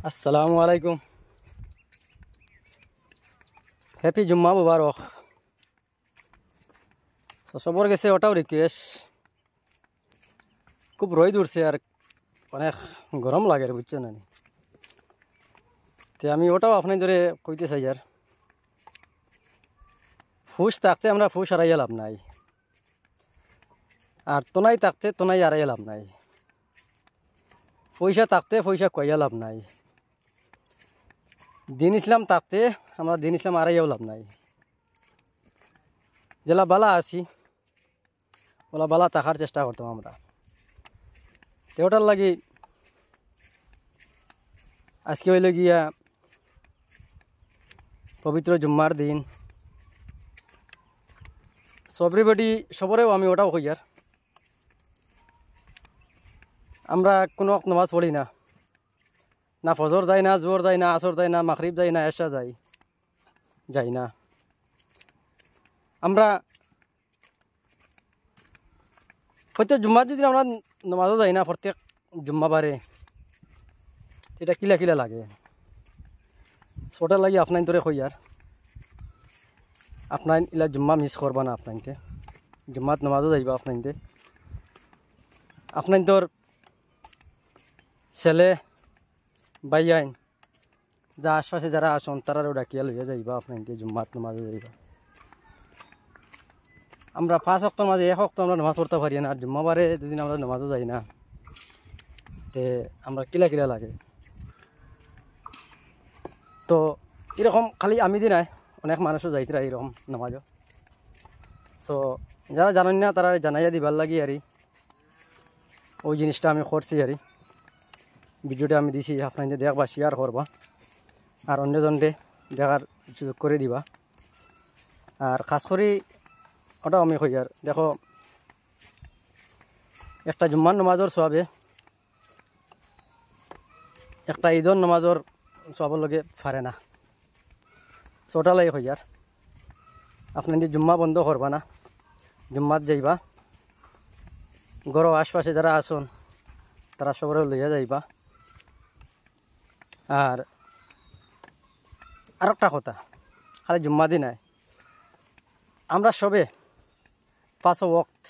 আসসালামু আলাইকুম। হ্যাপি জুম্মা মুবারক। সবর গেছে ওটাও রিকোয়েস্ট, খুব রোদ উঠছে আর অনেক গরম লাগে বুঝছেন না। তো আমি ওটাও আপনার ধরে কইতে চাই, আর ফুস থাকতে আমরা ফুস হারাইয়া লাভ নাই, আর তোনাই থাকতে তোনাই হারাইয়া লাভ নাই, পয়সা থাকতে পয়সা কইয়া লাভ নাই, দিন ইসলাম থাকতে আমরা দিন ইসলাম হারাইয়াও লাভ নাই। যেলা বালা আছি ওলা বালা থাকার চেষ্টা করতাম আমরা। তো ওটার লাগি আজকে হইল গিয়া পবিত্র জুম্মার দিন। সবরেও আমি ওটাও কই, আর আমরা কোনো নামাজ পড়ি না, না ফজর দেয় না, জোর দেয় না, আসর দেয় না, মাগরিব দেয় না, এশা যাই না। আমরা প্রত্যেক জুম্মার যদি আমরা নামাজও যাই না, প্রত্যেক জুম্মা বারে এটা কিলা কিলা লাগে। ওটার লাগি আপনার তোরে কই, আর আপনার ইলা জুম্মা মিস করবা না। আপনাইতে জুম্মাত নামাজও যাইবা, আপনার তোর ছেলে বাইয়াইন যা আশপাশে যারা আসন তারাও ডাকিয়া লইয়া যাইবা, আপনাইতে জুম্মাত নামাজও যাইবা। আমরা 5 ওয়াক্তের মাঝে 1 ওয়াক্ত আমরা নামাজ পড়তে পারি না, আর জুম্মাবারে দুদিন আমরা নামাজও যাই না। তে আমরা কিলা কিলা লাগে। তো এরকম খালি আমি দি নাই, অনেক মানুষও যাইতরা এরকম নামাজও। সো যারা জানেন না তারা জানাইয়া দিবার লাগি আর ওই জিনিসটা আমি করছি, আর ভিডিওটা আমি দিছি আপনাদের দেখবা, শেয়ার করবা আর অন্যজনকে দেখার সুযোগ করে দিবা। আর খাস করে ওটাও আমি কই, আর দেখো একটা জুম্মার নামাজের সওয়াবে একটা ঈদের নামাজের সওয়াবের লগে পারে না। ওটা লাগে কই, আর আপনাদের জুম্মা বন্ধ করবা না, জুম্মাত যাইবা, ঘরের আশপাশে যারা আসন তারা সবরে লইয়া যাইবা। আর একটা কথা, খালি জুম্মা দিন নাই, আমরা সবে 5 ওয়াক্ত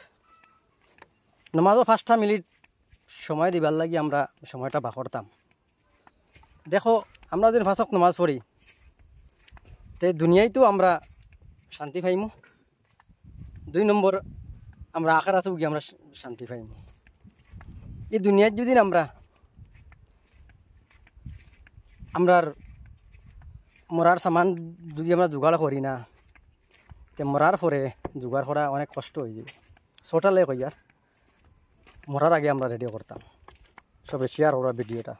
নামাজও 5টা মিনিট সময় দিবার লাগি আমরা সময়টা বা করতাম। দেখো আমরা যদি 5 ওয়াক্ত নামাজ পড়ি তে দুনিয়ায় তো আমরা শান্তি পাইমু, 2 নম্বর আমরা আখিরাতেও গিয়ে আমরা শান্তি পাইমু। এই দুনিয়ায় যদি আমরার মরার সামান যদি আমরা জোগাড় করি না, তে মরার পরে জোগাড় করা অনেক কষ্ট হয়ে যাবে। ছোটালে কই, আর মরার আগে আমরা রেডি করতাম। সবে শেয়ার করা ভিডিওটা।